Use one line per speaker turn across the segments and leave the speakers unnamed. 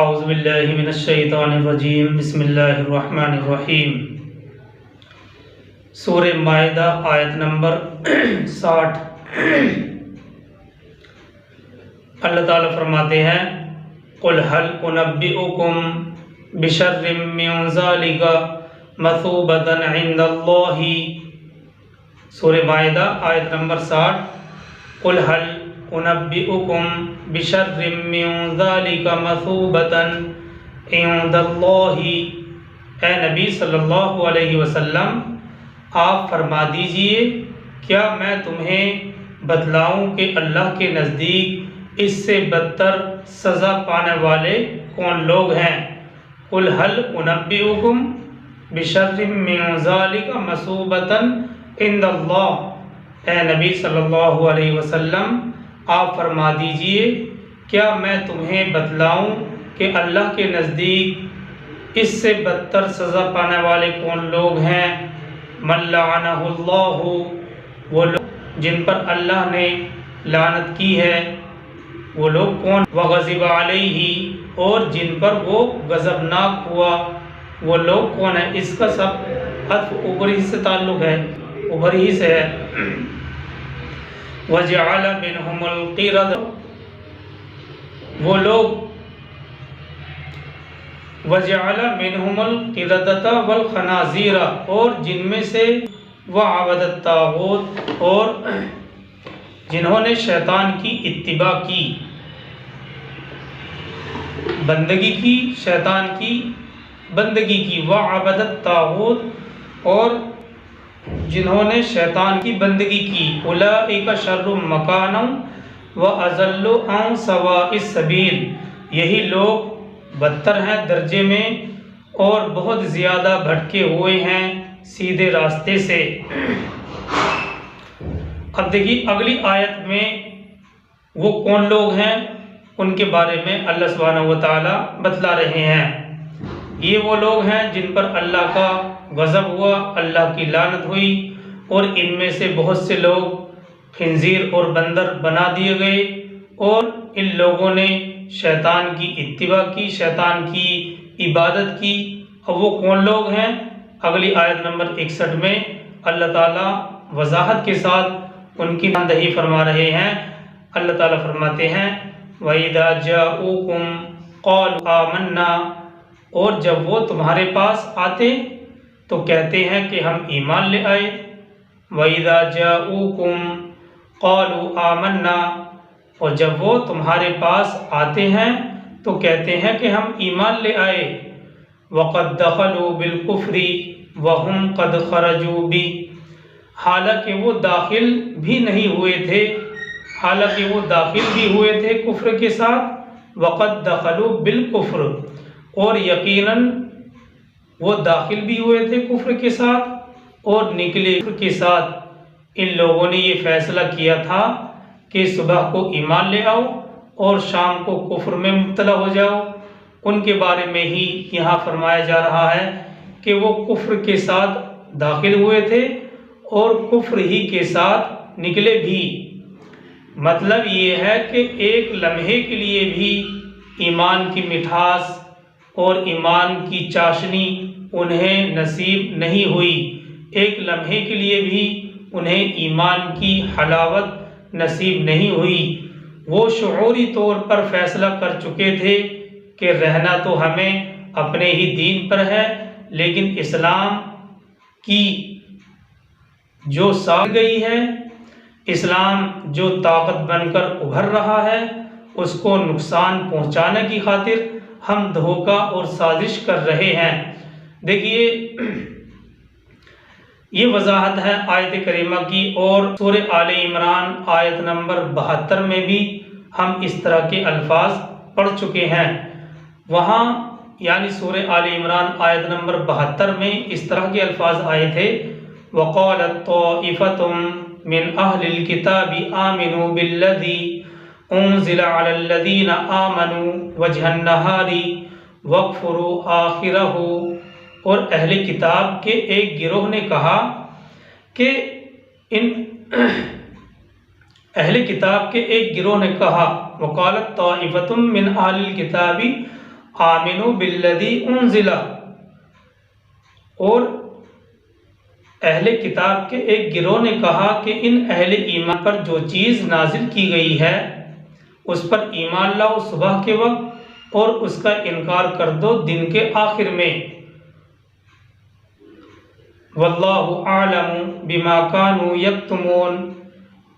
اعوذ باللہ من الشیطان الرجیم بسم اللہ الرحمن الرحیم۔ سورہ مائدہ آیت نمبر 60۔ اللہ تعالیٰ فرماتے ہیں قُلْ هَلْ أُنَبِّئُكُمْ بِشَرٍّ مِّن ذَلِكَ مَثُوبَةً عِندَ اللَّهِ۔ سورہ مائدہ آیت نمبر 60۔ قُلْ هَلْ أُنَبِّئُكُمْ بِشَرٍّ مِّن ذَلِكَ مَثُوبَةً عِندَ اللَّهِ۔ اے نبی صلی اللہ علیہ وسلم آپ فرما دیجئے کیا میں تمہیں بتلاؤں کہ اللہ کے نزدیک اس سے بدتر سزا پانے والے کون لوگ ہیں۔ قُلْ هَلْ أُنَبِّئُكُمْ بِشَرٍّ مِّن ذَلِكَ مَثُوبَةً عِندَ اللَّهِ۔ اے نبی صلی اللہ علیہ وسلم آپ فرما دیجئے کیا میں تمہیں بتلاؤں کہ اللہ کے نزدیک اس سے بدتر سزا پانے والے کون لوگ ہیں۔ مَن لَعَنَهُ اللَّهُ، وہ لوگ جن پر اللہ نے لعنت کی ہے، وہ لوگ کون۔ وَغَضِبَ عَلَيْهِ، اور جن پر وہ غضبناک ہوا، وہ لوگ کون ہیں۔ اس کا سب عطف اوپر ہی سے تعلق ہے، اوپر ہی سے ہے۔ وَجَعَلَ مِنْهُمُ الْقِرَدَةَ، وہ لوگ وَجَعَلَ مِنْهُمُ الْقِرَدَةَ وَالْخَنَازِيرَ، اور جن میں سے وَعَبَدَ الطَّاغُوتَ، اور جنہوں نے شیطان کی اتباع کی، بندگی کی، شیطان کی بندگی کی۔ وَعَبَدَ الطَّاغُوتَ، اور جنہوں نے شیطان کی بندگی کی۔ أُولَئِكَ شَرٌّ مَّكَانًا وَأَضَلُّ عَن سَوَاءِ السَّبِيلِ، یہی لوگ بدتر ہیں درجے میں اور بہت زیادہ بھٹکے ہوئے ہیں سیدھے راستے سے۔ اب دیکھیے اگلی آیت میں وہ کون لوگ ہیں ان کے بارے میں اللہ سبحانہ و تعالیٰ بتلا رہے ہیں۔ یہ وہ لوگ ہیں جن پر اللہ کا غضب ہوا، اللہ کی لعنت ہوئی، اور ان میں سے بہت سے لوگ خنزیر اور بندر بنا دیے گئے، اور ان لوگوں نے شیطان کی اتباع کی، شیطان کی عبادت کی۔ اب وہ کون لوگ ہیں اگلی آیت نمبر 61 میں اللہ تعالیٰ وضاحت کے ساتھ ان کی نشاندہی فرما رہے ہیں۔ اللہ تعالیٰ فرماتے ہیں وَإِذَا جَاءُوكُمْ قَالُوا آمَنَّا، اور جب وہ تمہارے پاس آتے تو کہتے ہیں کہ ہم ایمان لے آئے۔ وَإِذَا جَاءُوكُمْ قَالُوا آمَنَّا، اور جب وہ تمہارے پاس آتے ہیں تو کہتے ہیں کہ ہم ایمان لے آئے۔ وَقَدْ دَخَلُوا بِالْكُفْرِ وَهُمْ قَدْ خَرَجُوا بِهِ، حالانکہ وہ داخل بھی نہیں ہوئے تھے، حالانکہ وہ داخل بھی ہوئے تھے کفر کے ساتھ۔ وَقَدْ دَخَلُوا بِالْكُفْرِ، اور یقیناً وہ داخل بھی ہوئے تھے کفر کے ساتھ اور نکلے کفر کے ساتھ۔ ان لوگوں نے یہ فیصلہ کیا تھا کہ صبح کو ایمان لے آؤ اور شام کو کفر میں مبتلا ہو جاؤ۔ ان کے بارے میں ہی یہاں فرمایا جا رہا ہے کہ وہ کفر کے ساتھ داخل ہوئے تھے اور کفر ہی کے ساتھ نکلے بھی۔ مطلب یہ ہے کہ ایک لمحے کے لیے بھی ایمان کی مٹھاس اور ایمان کی چاشنی انہیں نصیب نہیں ہوئی، ایک لمحے کے لیے بھی انہیں ایمان کی حلاوت نصیب نہیں ہوئی۔ وہ شعوری طور پر فیصلہ کر چکے تھے کہ رہنا تو ہمیں اپنے ہی دین پر ہے، لیکن اسلام کی جو ساکھ گئی ہے، اسلام جو طاقت بن کر ابھر رہا ہے، اس کو نقصان پہنچانے کی خاطر ہم دھوکہ اور سازش کر رہے ہیں۔ دیکھیے یہ وضاحت ہے آیت کریمہ کی، اور سورہ آل عمران آیت نمبر 72 میں بھی ہم اس طرح کے الفاظ پڑھ چکے ہیں۔ وہاں یعنی سورہ آل عمران آیت نمبر 72 میں اس طرح کے الفاظ آئے تھے وَقَالَتْ طَائِفَةٌ مِّنْ أَهْلِ الْكِتَابِ آمِنُوا بِالَّذِي أُنزِلَ عَلَى الَّذِينَ آمَنُوا وَجْهَ النَّهَارِ وَاكْفُرُوا آخِرَهُ، اور اہل کتاب کے ایک گروہ نے کہا کہ اہل کتاب کے ایک گروہ نے کہا وَقَالَتْ طَائِفَةٌ مِّنْ أَهْلِ الْكِتَابِ آمنو بالذی انزل، اور اہل کتاب کے ایک گروہ نے کہا کہ ان اہل ایمان پر جو چیز نازل کی گئی ہے اس پر ایمان لاؤ صبح کے وقت اور اس کا انکار کر دو دن کے آخر میں۔ واللہ اعلم بما کانوا یکتمون،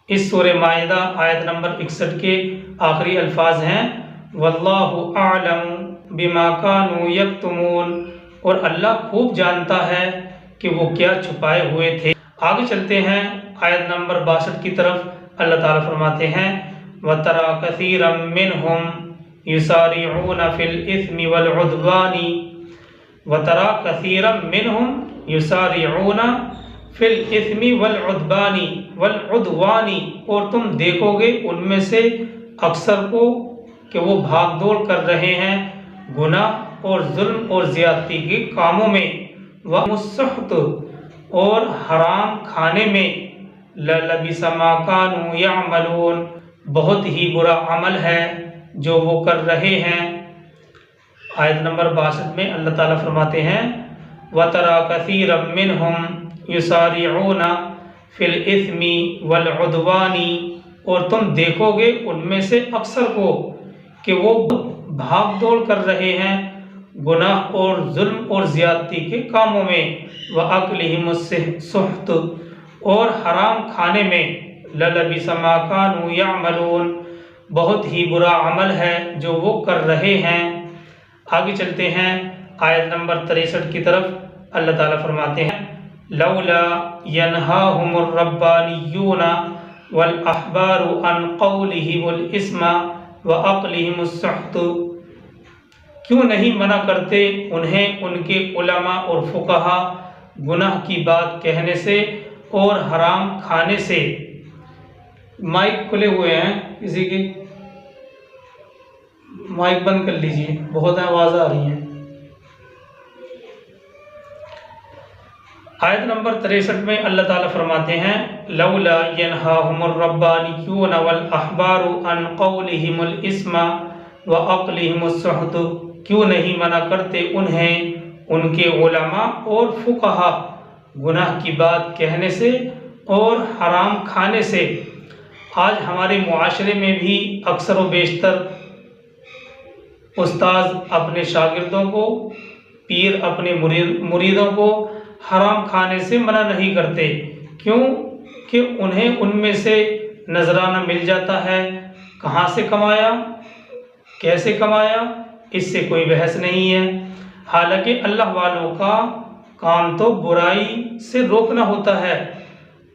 اس سورہ مائدہ آیت نمبر 61 کے آخری الفاظ ہیں واللہ اعلم بما کانوا یکتمون، اور اللہ خوب جانتا ہے کہ وہ کیا چھپائے ہوئے تھے۔ آگے چلتے ہیں آیت نمبر 62 کی طرف۔ اللہ تعالیٰ فرماتے ہیں وَتَرَى كَثِيرًا مِّنْهُمْ يُسَارِعُونَ فِي الْإِثْمِ وَالْعُدْوَانِ، وَتَرَى كَثِيرًا مِّنْهُمْ يُسَارِعُونَ فِي الْإِثْمِ وَالْعُدْوَانِ، اور تم دیکھو گے ان میں سے اکثر کو کہ وہ بھاگ دوڑ کر رہے ہیں گناہ اور ظلم اور زیادتی کے کاموں میں، وَالسُّحْتُ، اور حرام کھانے میں، لَلَبِسَ مَا كَانُوا يَعْمَلُونَ، بہت ہی برا عمل ہے جو وہ کر رہے ہیں۔ آیت نمبر 62 میں اللہ تعالیٰ فرماتے ہیں وَتَرَى كَثِيرًا مِّنْهُمْ يُسَارِعُونَ فِي الْإِثْمِ وَالْعُدْوَانِ، اور تم دیکھو گے ان میں سے اکثر کو کہ وہ بھاگ دوڑ کر رہے ہیں گناہ اور ظلم اور زیادتی کے کاموں میں، وَأَكْلِهِمُ السُّحْتُ، اور حرام کھانے میں، لَلَبِسَ مَا كَانُوا يَعْمَلُونَ، بہت ہی برا عمل ہے جو وہ کر رہے ہیں۔ آگے چلتے ہیں آیت نمبر 63 کی طرف۔ اللہ تعالیٰ فرماتے ہیں لولا ينهاهم الربانيون والأحبار عن قولهم الإثم وأكلهم السحت، کیوں نہیں منع کرتے انہیں ان کے علماء اور فقہا گناہ کی بات کہنے سے اور حرام کھانے سے۔ مائک کھلے ہوئے ہیں کسی کے، مائک بند کر لیجئے، بہت آواز آ رہی ہیں۔ آیت نمبر 63 میں اللہ تعالیٰ فرماتے ہیں لولا ينهاهم الربانيون والأحبار عن قولهم الإثم وأكلهم السحت، کیوں نہیں منع کرتے انہیں ان کے علماء اور فقہا گناہ کی بات کہنے سے اور حرام کھانے سے۔ آج ہمارے معاشرے میں بھی اکثر و بیشتر استاذ اپنے شاگردوں کو، پیر اپنے مریدوں کو حرام کھانے سے منع نہیں کرتے، کیوں کہ انہیں ان میں سے نذرانہ مل جاتا ہے، کہاں سے کمایا، کیسے کمایا، اس سے کوئی بحث نہیں ہے۔ حالانکہ اللہ والوں کا کام تو برائی سے روکنا ہوتا ہے،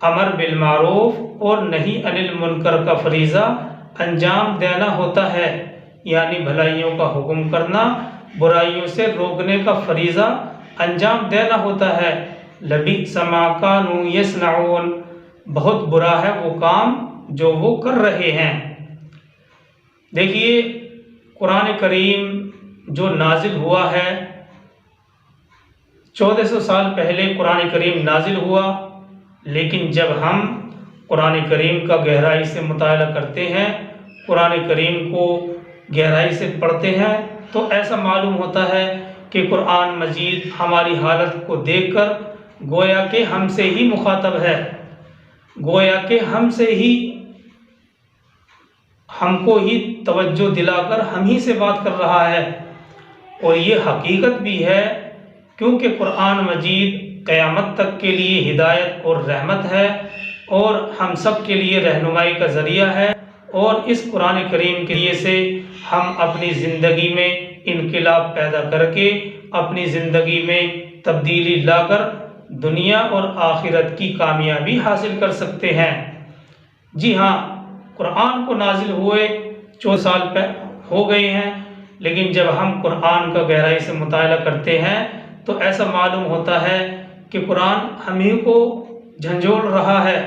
امر بالمعروف اور نہی عن المنکر کا فریضہ انجام دینا ہوتا ہے، یعنی بھلائیوں کا حکم کرنا، برائیوں سے روکنے کا فریضہ انجام دینا ہوتا ہے۔ لبئس ما کانوا یصنعون، بہت برا ہے وہ کام جو وہ کر رہے ہیں۔ دیکھیے قرآن کریم جو نازل ہوا ہے، 1400 سال پہلے قرآن کریم نازل ہوا، لیکن جب ہم قرآن کریم کا گہرائی سے مطالعہ کرتے ہیں، قرآن کریم کو گہرائی سے پڑھتے ہیں، تو ایسا معلوم ہوتا ہے کہ قرآن مجید ہماری حالت کو دیکھ کر گویا کہ ہم سے ہی مخاطب ہے، گویا کہ ہم سے ہی، ہم کو ہی توجہ دلا کر ہم ہی سے بات کر رہا ہے۔ اور یہ حقیقت بھی ہے، کیونکہ قرآن مجید قیامت تک کے لیے ہدایت اور رحمت ہے، اور ہم سب کے لیے رہنمائی کا ذریعہ ہے، اور اس قرآن کریم کے لیے سے ہم اپنی زندگی میں انقلاب پیدا کر کے اپنی زندگی میں تبدیلی لا کر دنیا اور آخرت کی کامیابی حاصل کر سکتے ہیں۔ جی ہاں، قرآن کو نازل ہوئے 4 سال ہو گئے ہیں، لیکن جب ہم قرآن کا گہرائی سے مطالعہ کرتے ہیں تو ایسا معلوم ہوتا ہے کہ قرآن ہمیں کو جھنجھوڑ رہا ہے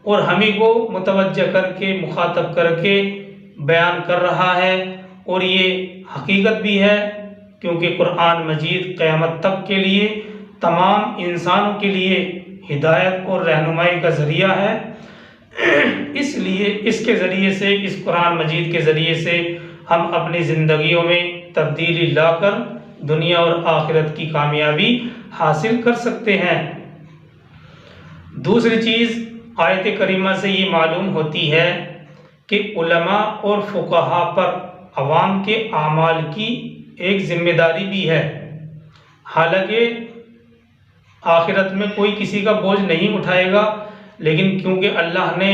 اور ہمیں کو متوجہ کر کے، مخاطب کر کے بیان کر رہا ہے، اور یہ حقیقت بھی ہے، کیونکہ قرآن مجید قیامت تک کے لیے تمام انسانوں کے لیے ہدایت اور رہنمائی کا ذریعہ ہے۔ اس لیے اس کے ذریعے سے، اس قرآن مجید کے ذریعے سے ہم اپنی زندگیوں میں تبدیلی لا کر دنیا اور آخرت کی کامیابی حاصل کر سکتے ہیں۔ دوسری چیز آیت کریمہ سے یہ معلوم ہوتی ہے کہ علماء اور فقہاء پر عوام کے اعمال کی ایک ذمہ داری بھی ہے۔ حالانکہ آخرت میں کوئی کسی کا بوجھ نہیں اٹھائے گا، لیکن کیونکہ اللہ نے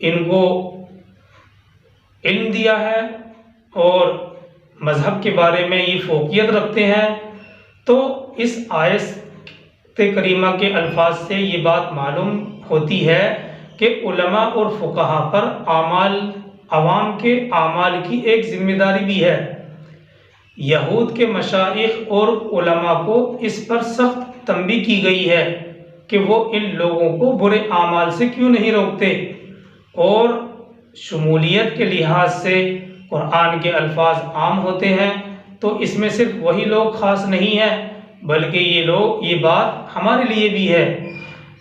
ان کو علم دیا ہے اور مذہب کے بارے میں یہ فوقیت رکھتے ہیں، تو اس آیت کریمہ کے الفاظ سے یہ بات معلوم ہوتی ہے کہ علماء اور فقہاء پر عوام کے اعمال کی ایک ذمہ داری بھی ہے۔ یہود کے مشائخ اور علماء کو اس پر سخت تنبیہ کی گئی ہے کہ وہ ان لوگوں کو برے اعمال سے کیوں نہیں روکتے، اور شمولیت کے لحاظ سے قرآن کے الفاظ عام ہوتے ہیں، تو اس میں صرف وہی لوگ خاص نہیں ہیں بلکہ یہ بات ہمارے لیے بھی ہے۔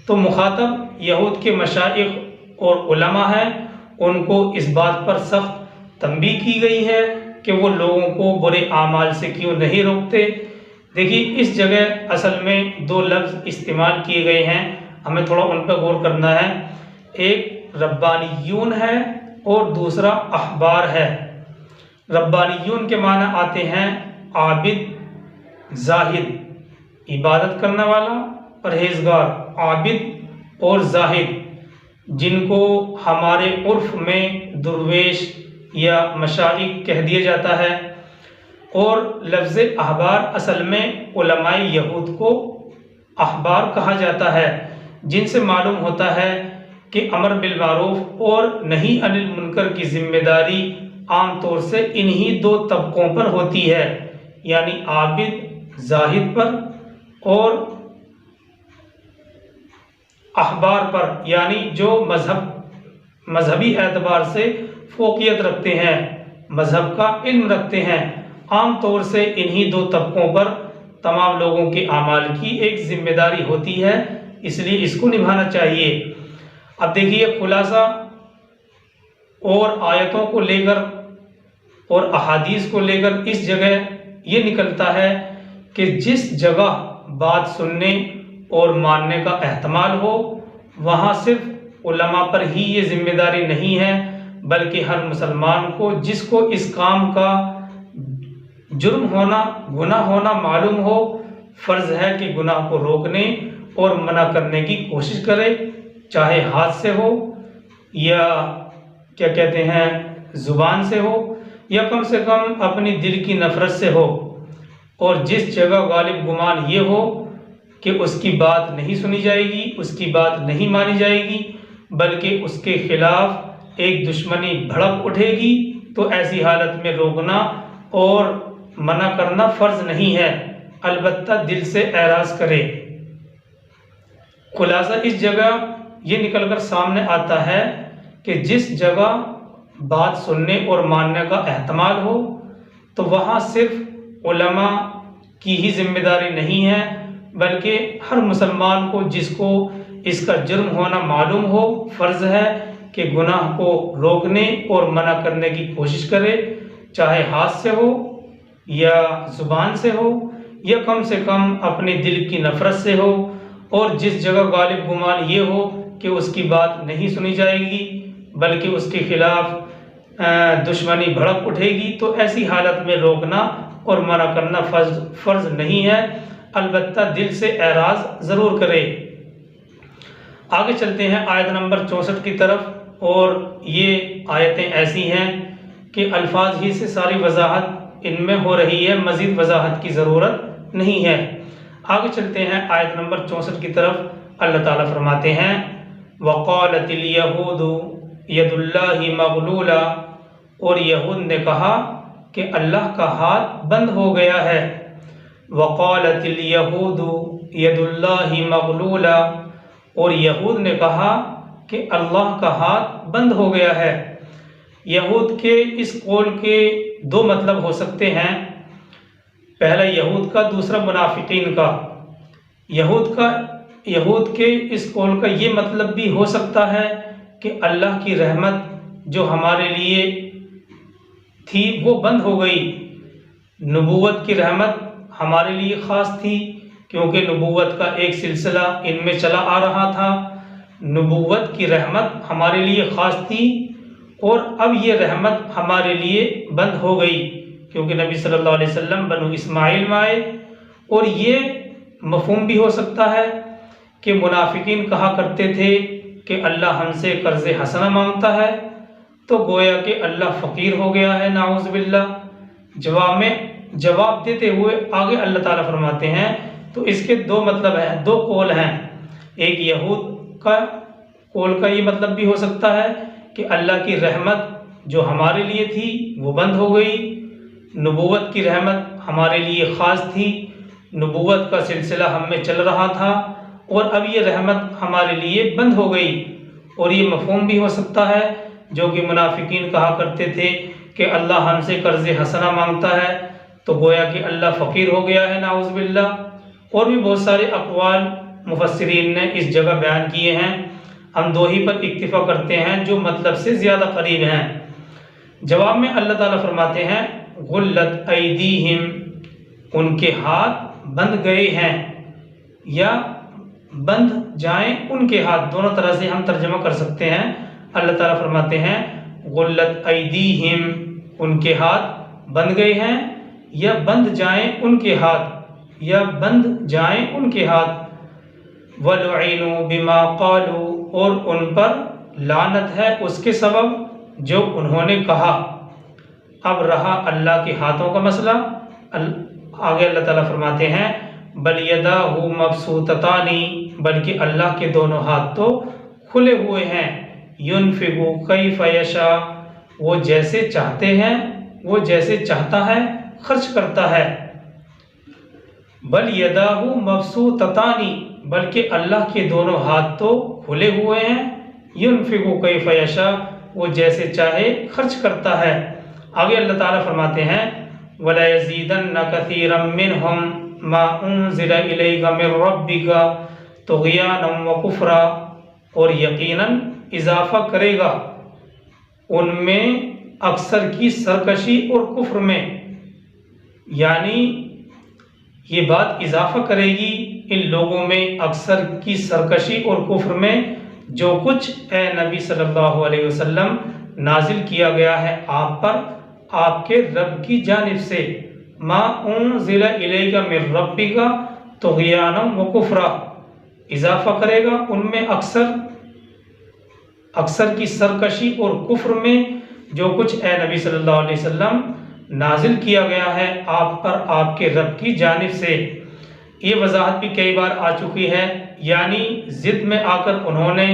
تو مخاطب یہود کے مشائخ اور علماء ہیں، ان کو اس بات پر سخت تنبیہ کی گئی ہے کہ وہ لوگوں کو برے اعمال سے کیوں نہیں روکتے۔ دیکھیے اس جگہ اصل میں دو لفظ استعمال کیے گئے ہیں، ہمیں تھوڑا ان پر غور کرنا ہے۔ ایک ربانیون ہے اور دوسرا احبار ہے۔ ربانیون کے معنی آتے ہیں عابد، زاہد، عبادت کرنے والا، پرہیزگار، عابد اور زاہد، جن کو ہمارے عرف میں درویش یا مشائخ کہہ دیا جاتا ہے۔ اور لفظ احبار اصل میں علماء یہود کو احبار کہا جاتا ہے، جن سے معلوم ہوتا ہے کہ امر بالمعروف اور نہی عن المنکر کی ذمہ داری عام طور سے انہی دو طبقوں پر ہوتی ہے، یعنی عابد زاہد پر اور احبار پر، یعنی جو مذہبی اعتبار سے فوقیت رکھتے ہیں، مذہب کا علم رکھتے ہیں۔ عام طور سے انہی دو طبقوں پر تمام لوگوں کے اعمال کی ایک ذمہ داری ہوتی ہے، اس لیے اس کو نبھانا چاہیے۔ اب دیکھیے خلاصہ اور آیتوں کو لے کر اور احادیث کو لے کر اس جگہ یہ نکلتا ہے کہ جس جگہ بات سننے اور ماننے کا احتمال ہو، وہاں صرف علماء پر ہی یہ ذمہ داری نہیں ہے، بلکہ ہر مسلمان کو جس کو اس کام کا جرم ہونا، گناہ ہونا معلوم ہو، فرض ہے کہ گناہ کو روکنے اور منع کرنے کی کوشش کرے، چاہے ہاتھ سے ہو یا کیا کہتے ہیں زبان سے ہو، یا کم سے کم اپنی دل کی نفرت سے ہو۔ اور جس جگہ غالب گمان یہ ہو کہ اس کی بات نہیں سنی جائے گی، اس کی بات نہیں مانی جائے گی، بلکہ اس کے خلاف ایک دشمنی بھڑک اٹھے گی، تو ایسی حالت میں روکنا اور منع کرنا فرض نہیں ہے، البتہ دل سے اعراض کرے۔ خلاصہ اس جگہ یہ نکل کر سامنے آتا ہے کہ جس جگہ بات سننے اور ماننے کا احتمال ہو، تو وہاں صرف علماء کی ہی ذمہ داری نہیں ہے، بلکہ ہر مسلمان کو جس کو اس کا جرم ہونا معلوم ہو، فرض ہے کہ گناہ کو روکنے اور منع کرنے کی کوشش کرے، چاہے ہاتھ سے ہو یا زبان سے ہو یا کم سے کم اپنے دل کی نفرت سے ہو۔ اور جس جگہ غالب گمان یہ ہو کہ اس کی بات نہیں سنی جائے گی، بلکہ اس کے خلاف دشمنی بھڑک اٹھے گی، تو ایسی حالت میں روکنا اور منع کرنا فرض نہیں ہے، البتہ دل سے اعراض ضرور کرے۔ آگے چلتے ہیں آیت نمبر 64 کی طرف، اور یہ آیتیں ایسی ہیں کہ الفاظ ہی سے ساری وضاحت ان میں ہو رہی ہے، مزید وضاحت کی ضرورت نہیں ہے۔ آگے چلتے ہیں آیت نمبر 64 کی طرف۔ اللہ تعالیٰ فرماتے ہیں وَقَالَتِ الْيَهُودُ يَدُ اللَّهِ مَغْلُولَةٌ، اور یہود نے کہا کہ اللہ کا ہاتھ بند ہو گیا ہے۔ وَقَالَتِ الْيَهُودُ يَدُ اللَّهِ مَغْلُولَةٌ، اور یہود نے کہا کہ اللہ کا ہاتھ بند ہو گیا ہے۔ یہود کے اس قول کے دو مطلب ہو سکتے ہیں، پہلا یہود کا، دوسرا منافقین کا۔ یہود کے اس قول کا یہ مطلب بھی ہو سکتا ہے کہ اللہ کی رحمت جو ہمارے لیے تھی وہ بند ہو گئی، نبوت کی رحمت ہمارے لیے خاص تھی کیونکہ نبوت کا ایک سلسلہ ان میں چلا آ رہا تھا، نبوت کی رحمت ہمارے لیے خاص تھی، اور اب یہ رحمت ہمارے لیے بند ہو گئی کیونکہ نبی صلی اللہ علیہ وسلم بنو اسماعیل میں آئے۔ اور یہ مفہوم بھی ہو سکتا ہے کہ منافقین کہا کرتے تھے کہ اللہ ہم سے قرض حسنہ مانگتا ہے، تو گویا کہ اللہ فقیر ہو گیا ہے، نعوذ باللہ۔ جواب دیتے ہوئے آگے اللہ تعالیٰ فرماتے ہیں، تو اس کے دو مطلب ہیں، دو قول ہیں۔ ایک یہود کا قول کا یہ مطلب بھی ہو سکتا ہے کہ اللہ کی رحمت جو ہمارے لیے تھی وہ بند ہو گئی، نبوت کی رحمت ہمارے لیے خاص تھی، نبوت کا سلسلہ ہم میں چل رہا تھا، اور اب یہ رحمت ہمارے لیے بند ہو گئی۔ اور یہ مفہوم بھی ہو سکتا ہے جو کہ منافقین کہا کرتے تھے کہ اللہ ہم سے قرض حسنہ مانگتا ہے، تو گویا کہ اللہ فقیر ہو گیا ہے، نعوذ باللہ۔ اور بھی بہت سارے اقوال مفسرین نے اس جگہ بیان کیے ہیں، ہم دو ہی پر اکتفا کرتے ہیں جو مطلب سے زیادہ قریب ہیں۔ جواب میں اللہ تعالیٰ فرماتے ہیں، غلت ایدیہم، ان کے ہاتھ بند گئے ہیں، یا بند جائیں ان کے ہاتھ، دونوں طرح سے ہم ترجمہ کر سکتے ہیں۔ اللہ تعالیٰ فرماتے ہیں غلت ایدیہم، ان کے ہاتھ بند گئے ہیں، یا بند جائیں ان کے ہاتھ، یا بند جائیں ان کے ہاتھ۔ وَلُعِنُوا بِمَا قَالُوا، اور ان پر لعنت ہے اس کے سبب جو انہوں نے کہا۔ اب رہا اللہ کے ہاتھوں کا مسئلہ، آگے اللہ تعالیٰ فرماتے ہیں بل یداہ مبسوطتان، بلکہ اللہ کے دونوں ہاتھ تو کھلے ہوئے ہیں، ينفق کیف یشاء، وہ جیسے چاہتے ہیں، وہ جیسے چاہتا ہے خرچ کرتا ہے۔ بل یداہ مبسوطتان، بلکہ اللہ کے دونوں ہاتھ تو کھلے ہوئے ہیں، ينفق کیف یشاء، وہ جیسے چاہے خرچ کرتا ہے۔ آگے اللہ تعالیٰ فرماتے ہیں وَلَيَزِيدَنَّ كَثِيرًا مِّنْهُمْ مَا أُنزِلَ إِلَيْكَ مِن رَّبِّكَ طُغْيَانًا وَكُفْرًا، اور یقیناً اضافہ کرے گا ان میں اکثر کی سرکشی اور کفر میں، یعنی یہ بات اضافہ کرے گی ان لوگوں میں اکثر کی سرکشی اور کفر میں جو کچھ اے نبی صلی اللہ علیہ وسلم نازل کیا گیا ہے آپ پر آپ کے رب کی جانب سے، ما انزل الیک من ربک طغیانا وکفرا، اضافہ کرے گا ان میں اکثر کی سرکشی اور کفر میں جو کچھ اے نبی صلی اللہ علیہ وسلم نازل کیا گیا ہے آپ پر آپ کے رب کی جانب سے۔ یہ وضاحت بھی کئی بار آ چکی ہے، یعنی ضد میں آ کر انہوں نے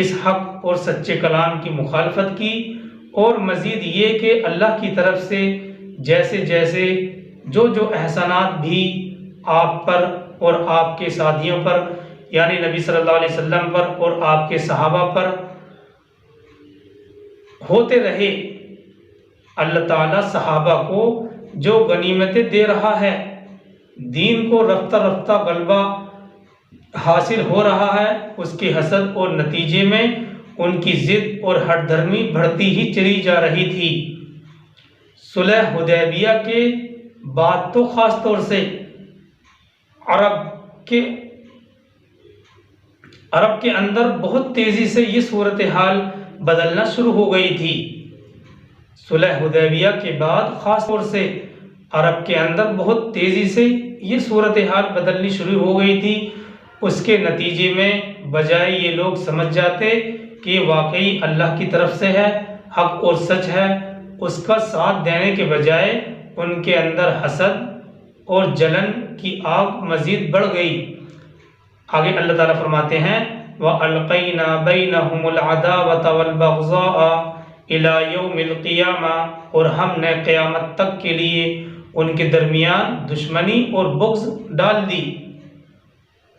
اس حق اور سچے کلام کی مخالفت کی، اور مزید یہ کہ اللہ کی طرف سے جیسے جیسے جو احسانات بھی آپ پر اور آپ کے ساتھیوں پر، یعنی نبی صلی اللہ علیہ وسلم پر اور آپ کے صحابہ پر ہوتے رہے، اللہ تعالیٰ صحابہ کو جو غنیمتیں دے رہا ہے، دین کو رفتہ رفتہ غلبہ حاصل ہو رہا ہے، اس کے حسد اور نتیجے میں ان کی ضد اور ہٹ دھرمی بڑھتی ہی چلی جا رہی تھی۔ صلح حدیبیہ کے بعد تو خاص طور سے عرب کے اندر بہت تیزی سے یہ صورتحال بدلنا شروع ہو گئی تھی۔ صلح حدیبیہ کے بعد خاص طور سے عرب کے اندر بہت تیزی سے یہ صورتحال بدلنی شروع ہو گئی تھی۔ اس کے نتیجے میں بجائے یہ لوگ سمجھ جاتے کہ یہ واقعی اللہ کی طرف سے ہے، حق اور سچ ہے، اس کا ساتھ دینے کے بجائے ان کے اندر حسد اور جلن کی آگ مزید بڑھ گئی۔ آگے اللہ تعالیٰ فرماتے ہیں وَأَلْقَيْنَا بَيْنَهُمُ الْعَدَاوَةَ وَالْبَغْضَاءَ إِلَى يَوْمِ الْقِيَامَةِ، اور ہم نے قیامت تک کے لیے ان کے درمیان دشمنی اور بغض ڈال دی،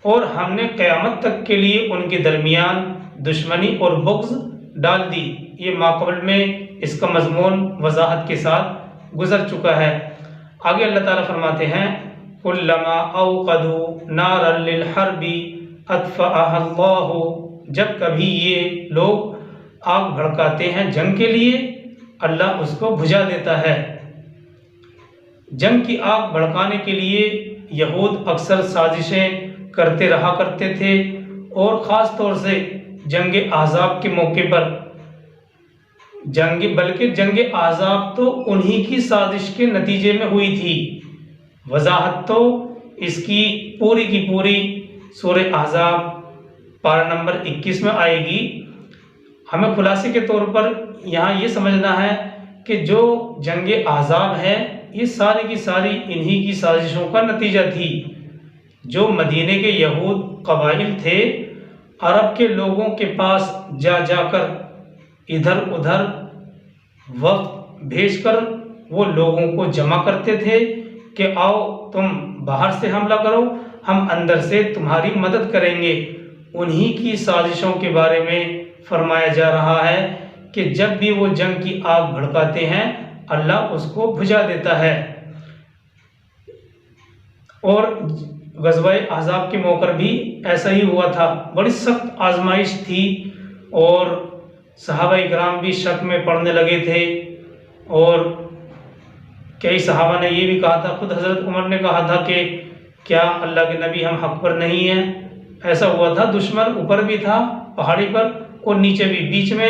اور ہم نے قیامت تک کے لیے ان کے درمیان دشمنی اور بغض ڈال دی۔ یہ ماقبل میں اس کا مضمون وضاحت کے ساتھ گزر چکا ہے۔ آگے اللہ تعالیٰ فرماتے ہیں كُلَّمَا أَوْقَدُوا نَارًا لِلْحَرْبِ أَطْفَأَهَا اللَّهُ، جب کبھی یہ لوگ آگ بھڑکاتے ہیں جنگ کے لیے، اللہ اس کو بجھا دیتا ہے۔ جنگ کی آگ بھڑکانے کے لیے یہود اکثر سازشیں کرتے رہا کرتے تھے، اور خاص طور سے جنگ احزاب کے موقع پر بلکہ جنگ احزاب تو انہی کی سازش کے نتیجے میں ہوئی تھی۔ وضاحت تو اس کی پوری سورہ احزاب پارہ نمبر 21 میں آئے گی۔ ہمیں خلاصے کے طور پر یہاں یہ سمجھنا ہے کہ جو جنگ احزاب ہے یہ ساری کی ساری انہی کی سازشوں کا نتیجہ تھی۔ جو مدینے کے یہود قبائل تھے، عرب کے لوگوں کے پاس جا کر ادھر ادھر وفد بھیج کر وہ لوگوں کو جمع کرتے تھے کہ آؤ تم باہر سے حملہ کرو، ہم اندر سے تمہاری مدد کریں گے۔ انہی کی سازشوں کے بارے میں فرمایا جا رہا ہے کہ جب بھی وہ جنگ کی آگ بھڑکاتے ہیں اللہ اس کو بجھا دیتا ہے۔ اور غزوہ احزاب کے موقع بھی ایسا ہی ہوا تھا، بڑی سخت آزمائش تھی، اور صحابہ کرام بھی شک میں پڑنے لگے تھے، اور کئی صحابہ نے یہ بھی کہا تھا، خود حضرت عمر نے کہا تھا کہ کیا اللہ کے نبی ہم حق پر نہیں ہیں؟ ایسا ہوا تھا، دشمن اوپر بھی تھا پہاڑی پر اور نیچے بھی، بیچ میں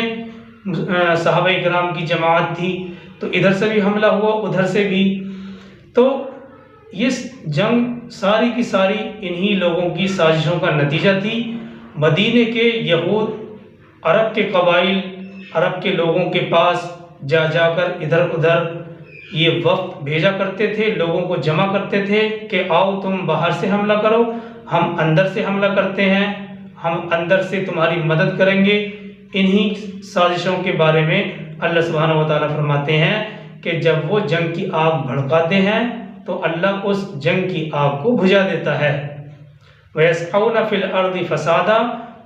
صحابہ کرام کی جماعت تھی، تو ادھر سے بھی حملہ ہوا ادھر سے بھی۔ تو یہ جنگ ساری کی ساری انہی لوگوں کی سازشوں کا نتیجہ تھی۔ مدینے کے یہود عرب کے قبائل، عرب کے لوگوں کے پاس جا کر ادھر ادھر یہ وفد بھیجا کرتے تھے، لوگوں کو جمع کرتے تھے کہ آؤ تم باہر سے حملہ کرو، ہم اندر سے حملہ کرتے ہیں، ہم اندر سے تمہاری مدد کریں گے۔ انہی سازشوں کے بارے میں اللہ سبحانہ و تعالیٰ فرماتے ہیں کہ جب وہ جنگ کی آگ بھڑکاتے ہیں تو اللہ اس جنگ کی آگ کو بجھا دیتا ہے۔ وَيَسْعَوْنَ فِي الْأَرْضِ فَسَادًا،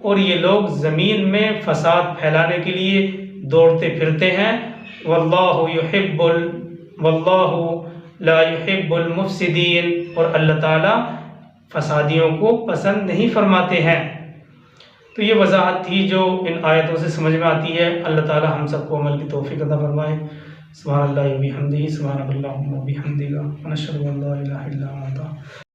اور یہ لوگ زمین میں فساد پھیلانے کے لیے دوڑتے پھرتے ہیں۔ واللہ لا يحب المفسدین، اور اللہ تعالیٰ فسادیوں کو پسند نہیں فرماتے ہیں۔ تو یہ وضاحت تھی جو ان آیتوں سے سمجھ میں آتی ہے۔ اللہ تعالیٰ ہم سب کو عمل کی توفیق عطا فرمائے۔ سبحان اللہ و بحمدہ، سبحانک اللہم و بحمدک، ونشہد ان لا الہ الا انت